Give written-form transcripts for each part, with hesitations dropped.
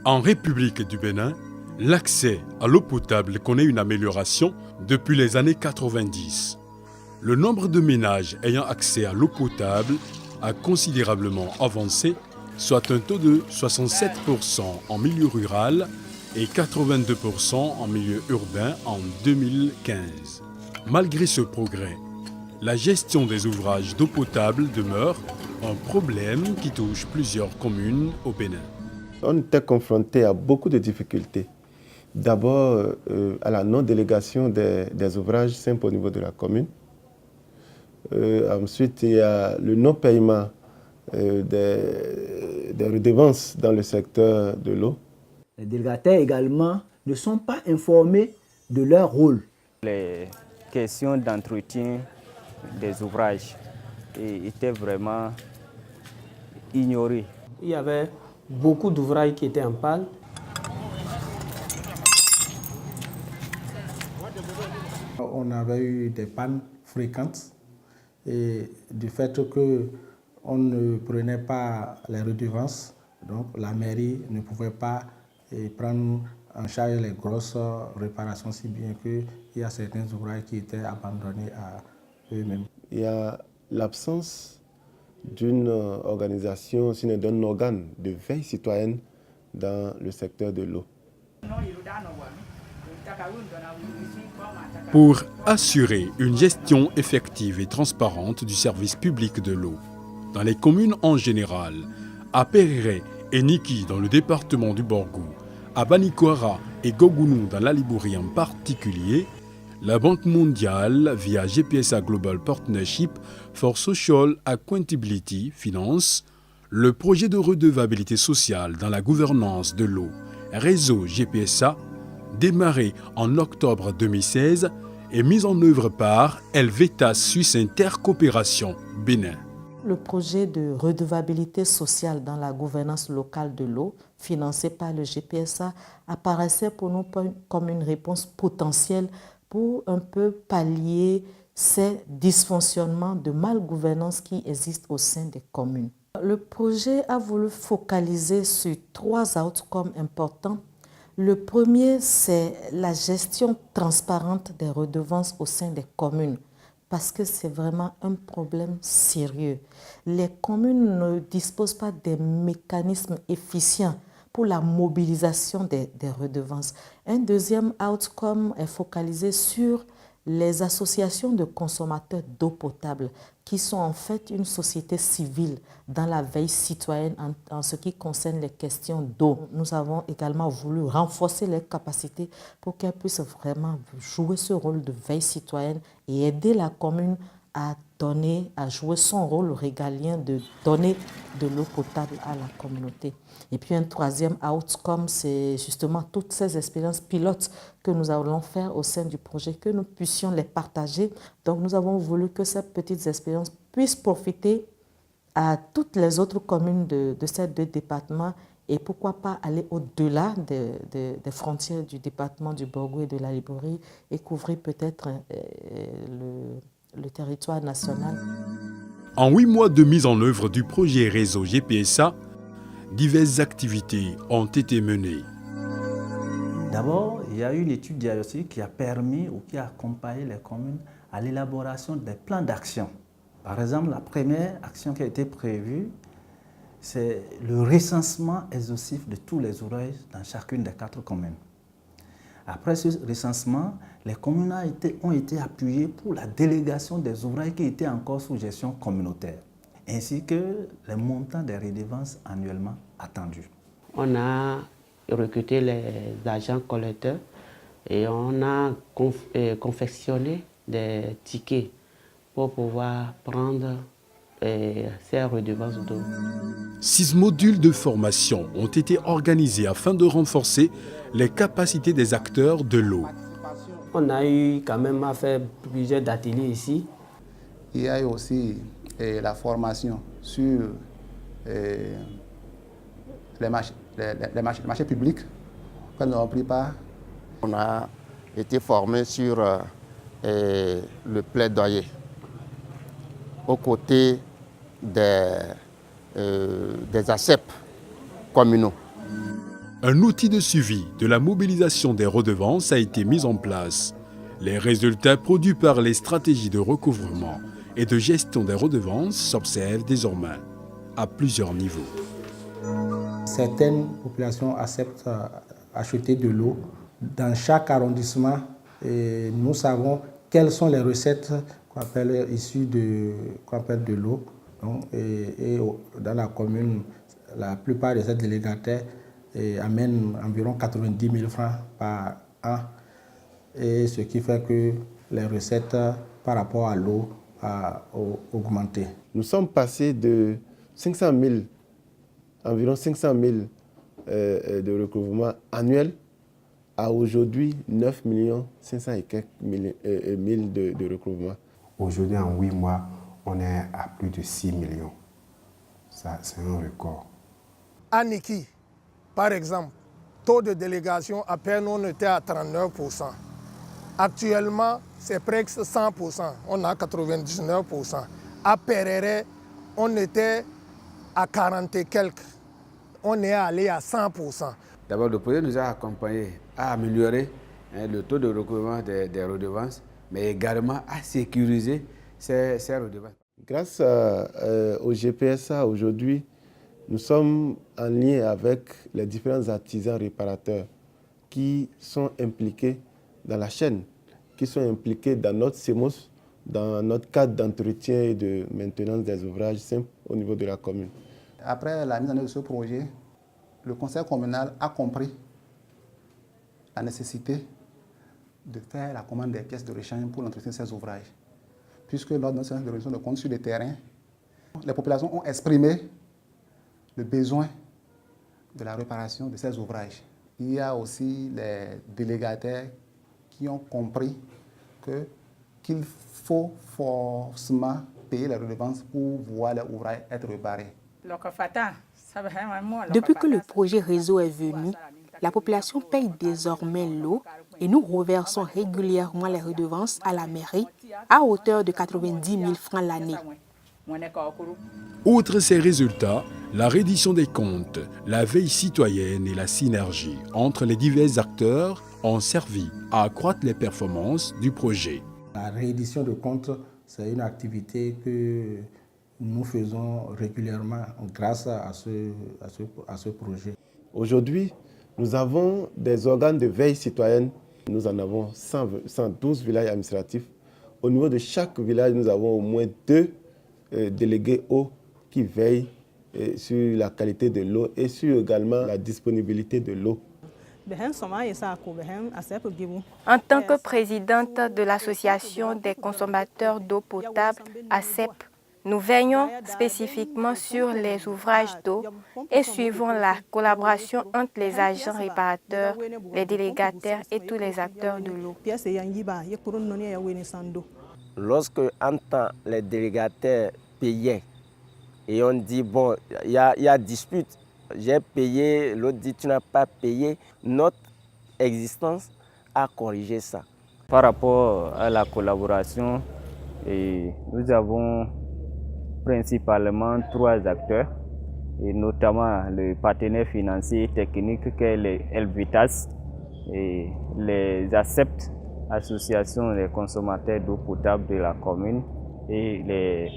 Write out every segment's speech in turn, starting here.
En République du Bénin, l'accès à l'eau potable connaît une amélioration depuis les années 90. Le nombre de ménages ayant accès à l'eau potable a considérablement avancé, soit un taux de 67% en milieu rural et 82% en milieu urbain en 2015. Malgré ce progrès, la gestion des ouvrages d'eau potable demeure un problème qui touche plusieurs communes au Bénin. On était confronté à beaucoup de difficultés. D'abord, à la non-délégation des ouvrages simples au niveau de la commune. Ensuite, il y a le non-paiement des redevances dans le secteur de l'eau. Les délégataires également ne sont pas informés de leur rôle. Les questions d'entretien des ouvrages étaient vraiment ignorées. Il y avait beaucoup d'ouvrages qui étaient en panne. On avait eu des pannes fréquentes et du fait qu'on ne prenait pas les redevances, donc la mairie ne pouvait pas prendre en charge les grosses réparations, si bien qu'il y a certains ouvrages qui étaient abandonnés à eux-mêmes. Il y a l'absence d'une organisation, sinon d'un organe de veille citoyenne dans le secteur de l'eau. Pour assurer une gestion effective et transparente du service public de l'eau, dans les communes en général, à Péréré et Niki dans le département du Borgou, à Banikwara et Gogounou dans la Libourie en particulier, la Banque mondiale, via GPSA Global Partnership for Social Accountability, finance le projet de redevabilité sociale dans la gouvernance de l'eau, réseau GPSA, démarré en octobre 2016 et mis en œuvre par Helvetas Suisse Intercoopération Bénin. Le projet de redevabilité sociale dans la gouvernance locale de l'eau, financé par le GPSA, apparaissait pour nous comme une réponse potentielle pour un peu pallier ces dysfonctionnements de malgouvernance qui existent au sein des communes. Le projet a voulu focaliser sur 3 outcomes importants. Le premier, c'est la gestion transparente des redevances au sein des communes, parce que c'est vraiment un problème sérieux. Les communes ne disposent pas des mécanismes efficients pour la mobilisation des redevances. Un deuxième outcome est focalisé sur les associations de consommateurs d'eau potable, qui sont en fait une société civile dans la veille citoyenne en ce qui concerne les questions d'eau. Nous avons également voulu renforcer leurs capacités pour qu'elles puissent vraiment jouer ce rôle de veille citoyenne et aider la commune à jouer son rôle régalien de donner de l'eau potable à la communauté. Et puis un troisième outcome, c'est justement toutes ces expériences pilotes que nous allons faire au sein du projet, que nous puissions les partager. Donc nous avons voulu que ces petites expériences puissent profiter à toutes les autres communes de ces 2 départements et pourquoi pas aller au-delà des frontières du département du Borgou et de la Libourie et couvrir peut-être le territoire national. En 8 mois de mise en œuvre du projet réseau GPSA, diverses activités ont été menées. D'abord, il y a eu une étude diagnostique qui a permis ou qui a accompagné les communes à l'élaboration des plans d'action. Par exemple, la première action qui a été prévue, c'est le recensement exhaustif de tous les ouvrages dans chacune des 4 communes. Après ce recensement, les communes ont été appuyées pour la délégation des ouvrages qui étaient encore sous gestion communautaire, ainsi que les montants des redevances annuellement attendus. On a recruté les agents collecteurs et on a confectionné des tickets pour pouvoir prendre ces redevances d'eau. 6 modules de formation ont été organisés afin de renforcer les capacités des acteurs de l'eau. On a eu quand même à faire plusieurs ateliers ici. Il y a eu aussi la formation sur les marchés publics que nous avons pris part. On a été formé sur le plaidoyer aux côtés des ACEP communaux. Un outil de suivi de la mobilisation des redevances a été mis en place. Les résultats produits par les stratégies de recouvrement et de gestion des redevances s'observent désormais à plusieurs niveaux. Certaines populations acceptent acheter de l'eau. Dans chaque arrondissement, et nous savons quelles sont les recettes qu'on appelle issues de l'eau. Et dans la commune, la plupart de ces délégataires amènent environ 90 000 francs par an. Et ce qui fait que les recettes par rapport à l'eau ont augmenté. Nous sommes passés de 500 000, environ 500 000 de recouvrement annuel à aujourd'hui 9 500 et quelques mille de recouvrement. Aujourd'hui, en 8 mois, on est à plus de 6 millions. Ça, c'est un record. À Niki, par exemple, taux de délégation à Pernon était à 39%. Actuellement, c'est presque 100%. On a 99%. À Perere, on était à 40 et quelques. On est allé à 100%. D'abord, le projet nous a accompagnés à améliorer le taux de recouvrement des redevances, mais également à sécuriser ces redevances. Grâce au GPSA, aujourd'hui, nous sommes en lien avec les différents artisans réparateurs qui sont impliqués dans la chaîne, qui sont impliqués dans notre CEMOS, dans notre cadre d'entretien et de maintenance des ouvrages simples au niveau de la commune. Après la mise en œuvre de ce projet, le conseil communal a compris la nécessité de faire la commande des pièces de rechange pour l'entretien de ces ouvrages. Puisque lors de notre séance de révision de compte sur le terrain, les populations ont exprimé le besoin de la réparation de ces ouvrages. Il y a aussi les délégataires qui ont compris qu'il faut forcément payer les redevances pour voir les ouvrages être réparés. Depuis que le projet réseau est venu, la population paye désormais l'eau et nous reversons régulièrement les redevances à la mairie à hauteur de 90 000 francs l'année. Outre ces résultats, la reddition des comptes, la veille citoyenne et la synergie entre les divers acteurs ont servi à accroître les performances du projet. La reddition de comptes, c'est une activité que nous faisons régulièrement grâce à ce projet. Aujourd'hui, nous avons des organes de veille citoyenne. Nous en avons 112 villages administratifs. Au niveau de chaque village, nous avons au moins 2 délégués eau qui veillent sur la qualité de l'eau et sur également la disponibilité de l'eau. En tant que présidente de l'association des consommateurs d'eau potable, ACEP, nous veillons spécifiquement sur les ouvrages d'eau et suivons la collaboration entre les agents réparateurs, les délégataires et tous les acteurs de l'eau. Lorsque entend les délégataires payer et on dit bon, il y a dispute, j'ai payé, l'autre dit tu n'as pas payé, notre existence a corrigé ça. Par rapport à la collaboration, nous avons principalement 3 acteurs, et notamment le partenaire financier et technique qui est les Elvitas, et les ACEP, Association des consommateurs d'eau potable de la commune, et les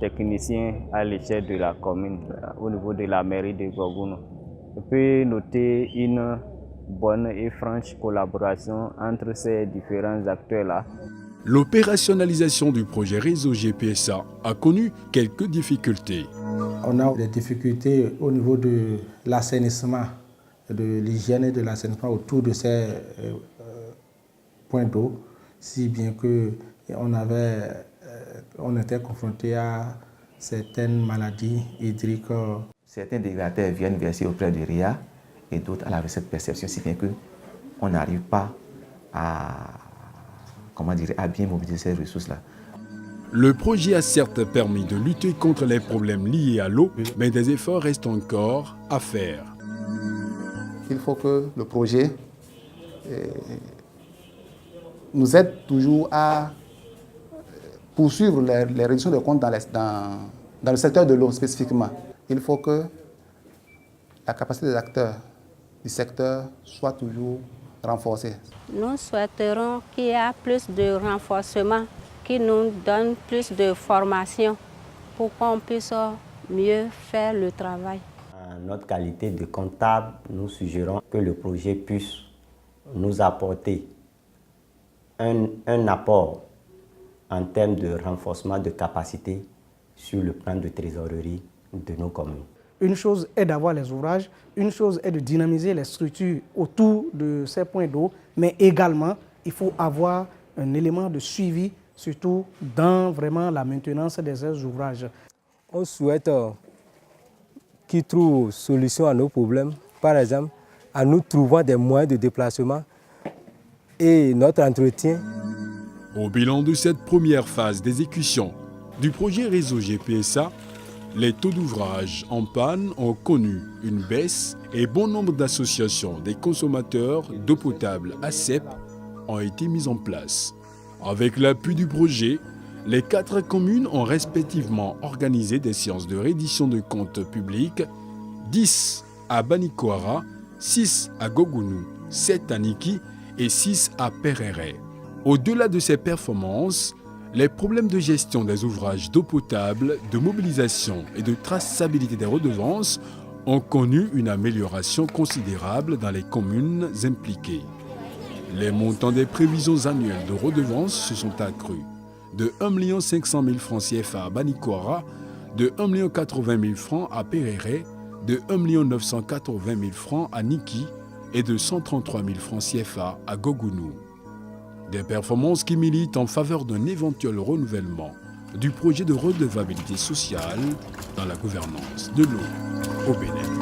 techniciens à l'échelle de la commune, au niveau de la mairie de Gorgouno. On peut noter une bonne et franche collaboration entre ces différents acteurs-là. L'opérationnalisation du projet réseau GPSA a connu quelques difficultés. On a des difficultés au niveau de l'assainissement, de l'hygiène et de l'assainissement autour de ces points d'eau, si bien que on était confronté à certaines maladies hydriques. Certains délégataires viennent verser auprès de RIA et d'autres à la recette perception, si bien qu'on n'arrive pas à bien mobiliser ces ressources-là. Le projet a certes permis de lutter contre les problèmes liés à l'eau, mais des efforts restent encore à faire. Il faut que le projet nous aide toujours à poursuivre les réductions de comptes dans le secteur de l'eau spécifiquement. Il faut que la capacité des acteurs du secteur soit toujours renforcée. Nous souhaiterons qu'il y ait plus de renforcement, qui nous donne plus de formation pour qu'on puisse mieux faire le travail. En notre qualité de comptable, nous suggérons que le projet puisse nous apporter un apport en termes de renforcement de capacité sur le plan de trésorerie de nos communes. Une chose est d'avoir les ouvrages, une chose est de dynamiser les structures autour de ces points d'eau, mais également, il faut avoir un élément de suivi, surtout dans vraiment la maintenance de ces ouvrages. On souhaite qu'ils trouvent solution à nos problèmes, par exemple, en nous trouvant des moyens de déplacement et notre entretien. Au bilan de cette première phase d'exécution du projet réseau GPSA, les taux d'ouvrage en panne ont connu une baisse et bon nombre d'associations des consommateurs d'eau potable ASEP ont été mises en place. Avec l'appui du projet, les 4 communes ont respectivement organisé des séances de reddition de comptes publics, 10 à Banikoara, 6 à Gogounou, 7 à Niki et 6 à Perere. Au-delà de ces performances, les problèmes de gestion des ouvrages d'eau potable, de mobilisation et de traçabilité des redevances ont connu une amélioration considérable dans les communes impliquées. Les montants des prévisions annuelles de redevances se sont accrus de 1 500 000 francs CFA à Banikoara, de 1 80 000 francs à Perere, de 1 980 000 francs à Niki et de 133 000 francs CFA à Gogounou. Des performances qui militent en faveur d'un éventuel renouvellement du projet de redevabilité sociale dans la gouvernance de l'eau au Bénin.